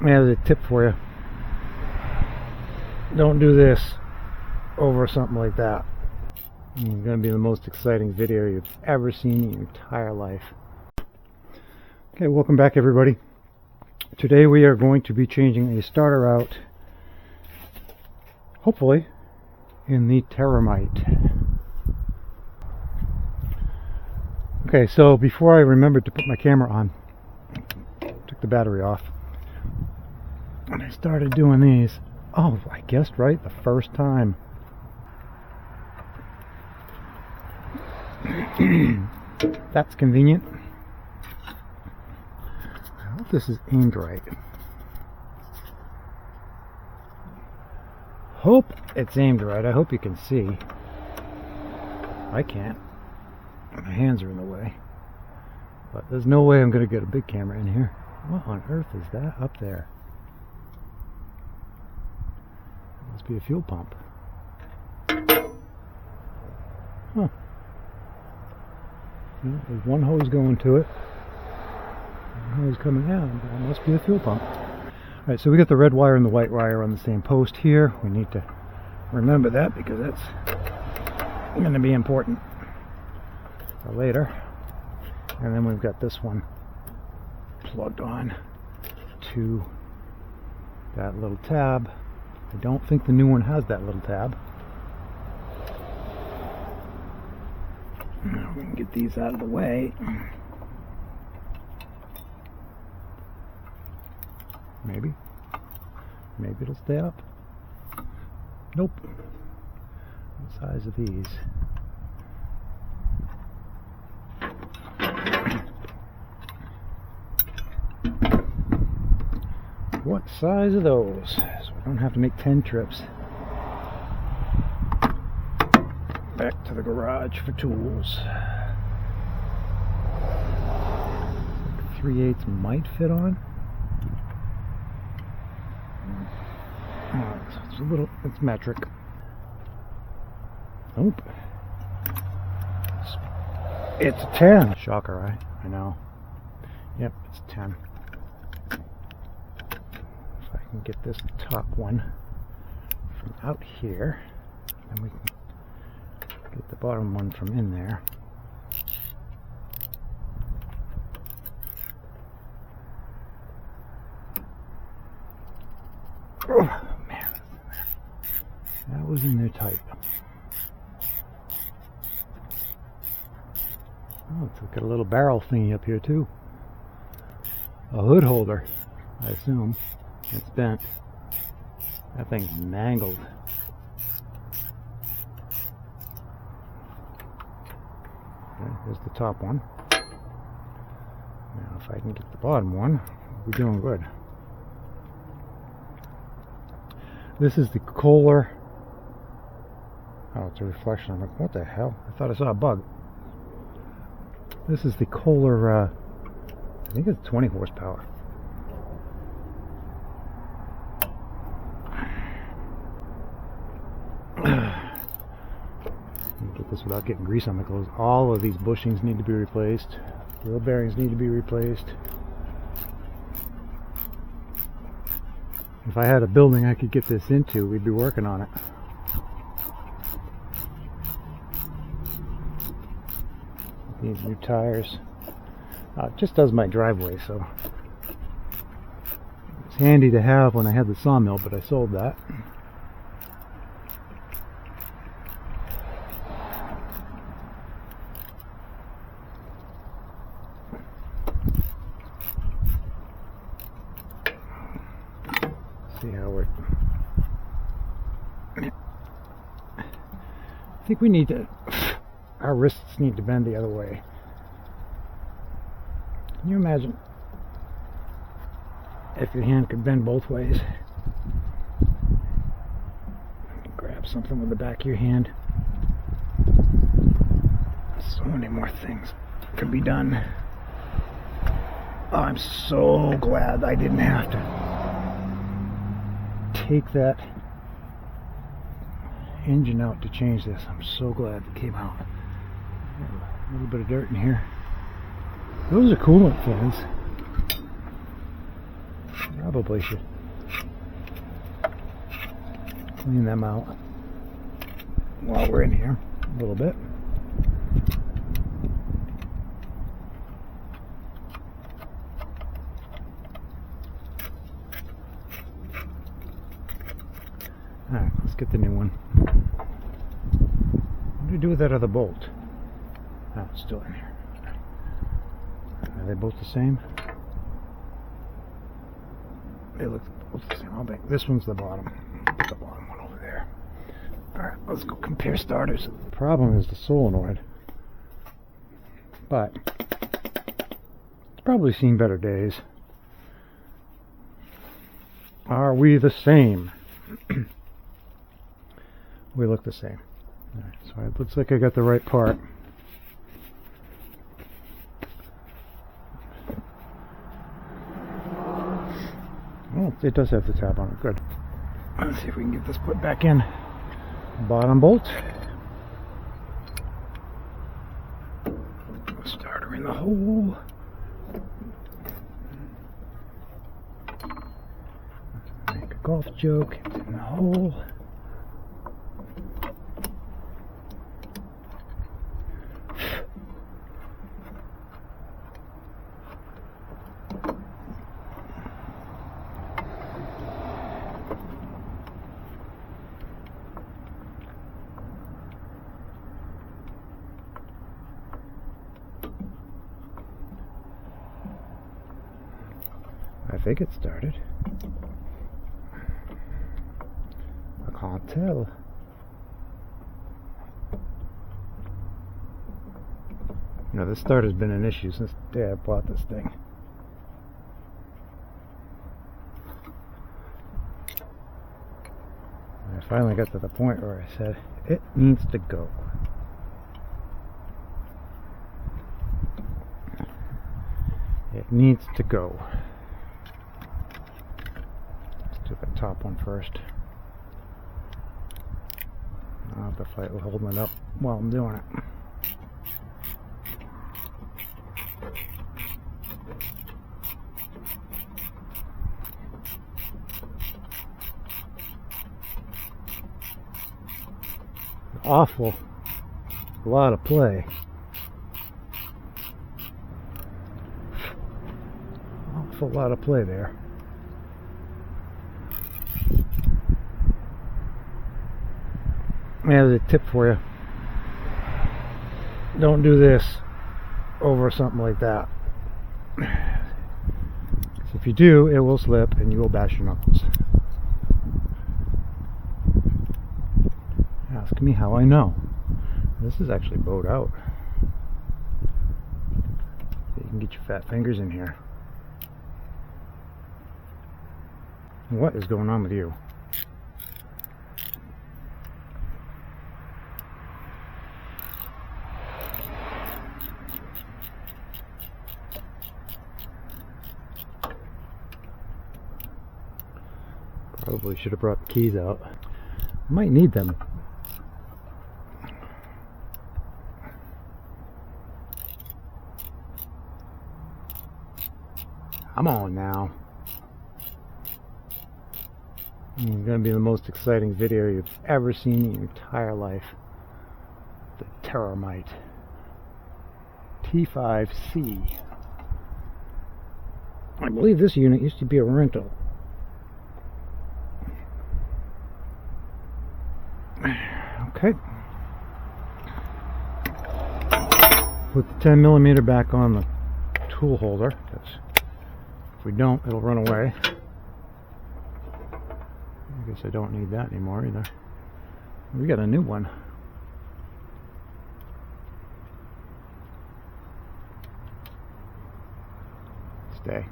There's a tip for you. Don't do this over something like that. It's going to be the most exciting video you've ever seen in your entire life. Okay, welcome back everybody. Today we are going to be changing a starter out, hopefully, in the Terramite. Okay, so before I remembered to put my camera on, took the battery off, and I started doing these. Oh, I guessed right the first time. That's convenient. I hope this is aimed right. Hope it's aimed right. I hope you can see. I can't. My hands are in the way. But there's no way I'm going to get a big camera in here. What on earth is that up there? Must be a fuel pump. Huh. Well, there's one hose going to it. One hose coming out. That must be the fuel pump. Alright, so we got the red wire and the white wire on the same post here. We need to remember that because that's going to be important for later. And then we've got this one plugged on to that little tab. I don't think the new one has that little tab. Now we can get these out of the way. Maybe. Maybe it'll stay up. Nope. What size are these? What size are those? So I don't have to make 10 trips back to the garage for tools. 3/8 might fit on. Oh, so it's a little, it's metric. Nope. It's a 10. Shocker, right? I know. Yep, it's 10. If I can get this top one from out here, then we can get the bottom one from in there. Oh man, that was in there tight. Oh, it's got a little barrel thingy up here too. A hood holder, I assume. It's bent. That thing's mangled. Okay, here's the top one. Now if I can get the bottom one, we're doing good. This is the Kohler. Oh, it's a reflection. I'm like, what the hell? I thought I saw a bug. This is the Kohler, I think it's 20 horsepower. Get this without getting grease on the clothes. All of these bushings need to be replaced. Wheel bearings need to be replaced. If I had a building I could get this into, we'd be working on it. These new tires. It just does my driveway, so it's handy to have when I had the sawmill, but I sold that. See how we're... I think we need to... Our wrists need to bend the other way. Can you imagine if your hand could bend both ways? Grab something with the back of your hand. So many more things could be done. Oh, I'm so glad I didn't have to take that engine out to change this. I'm so glad it came out. A little bit of dirt in here. Those are coolant fins. Probably should clean them out while we're in here a little bit. Alright, let's get the new one. What do we do with that other bolt? Oh, it's still in here. Are they both the same? They look both the same. I'll make this one's the bottom. Put the bottom one over there. Alright, let's go compare starters. The problem is the solenoid. But it's probably seen better days. Are we the same? We look the same. Alright, so it looks like I got the right part. Oh, it does have the tab on it. Good. Let's see if we can get this put back in. Bottom bolt. Starter in the hole. Make a golf joke. It's in the hole. I think it started. I can't tell. You know, this starter's been an issue since the day I bought this thing. And I finally got to the point where I said, it needs to go. It needs to go. Do the top one first. I'll have to fight with holding it up while I'm doing it. Awful lot of play. Awful lot of play there. There's a tip for you. Don't do this over something like that. If you do, it will slip and you will bash your knuckles. Ask me how I know. This is actually bowed out. You can get your fat fingers in here. What is going on with you? Probably should have brought the keys out. Might need them. Come on now. It's going to be the most exciting video you've ever seen in your entire life. The Terramite T5C. I believe this unit used to be a rental. Okay. Put the 10mm back on the tool holder, because if we don't, it'll run away. I guess I don't need that anymore either. We got a new one. Stay.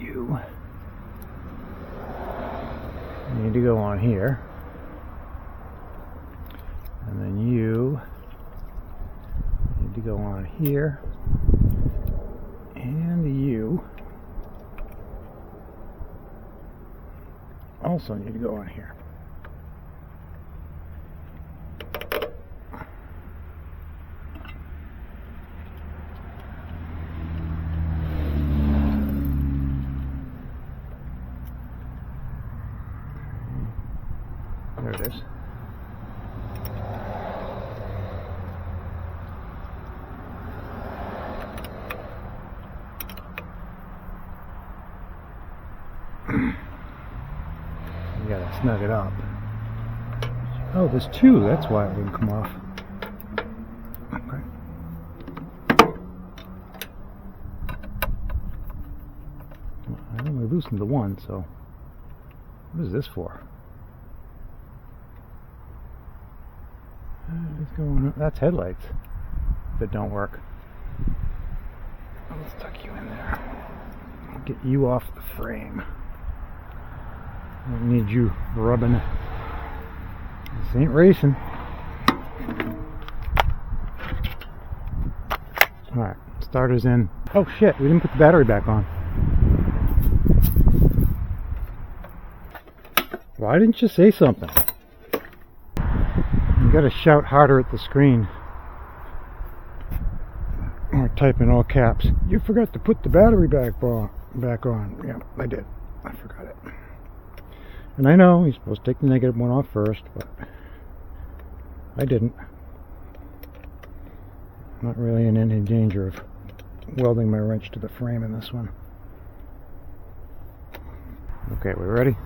You need to go on here. And then you need to go on here. And you also need to go on here. There it is. You gotta snug it up. Oh, there's two. That's why it wouldn't come off. Okay. I only loosened the one, so what is this for? What's going on? That's headlights that don't work. Let's tuck you in there. Get you off the frame. I don't need you rubbing. This ain't racing. Alright, starter's in. Oh shit, we didn't put the battery back on. Why didn't you say something? You gotta shout harder at the screen. Or type in all caps. You forgot to put the battery back on. Yeah, I did. I forgot it. And I know you're supposed to take the negative one off first, but I didn't. Not really in any danger of welding my wrench to the frame in this one. Okay, we ready?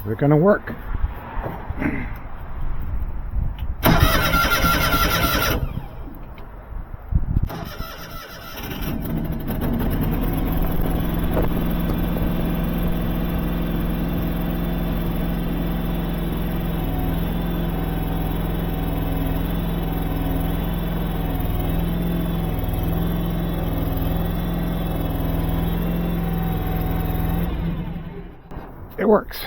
We're gonna work. It works.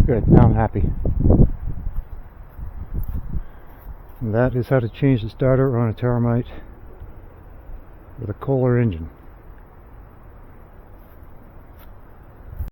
Good, now I'm happy. And that is how to change the starter on a Terramite with a Kohler engine.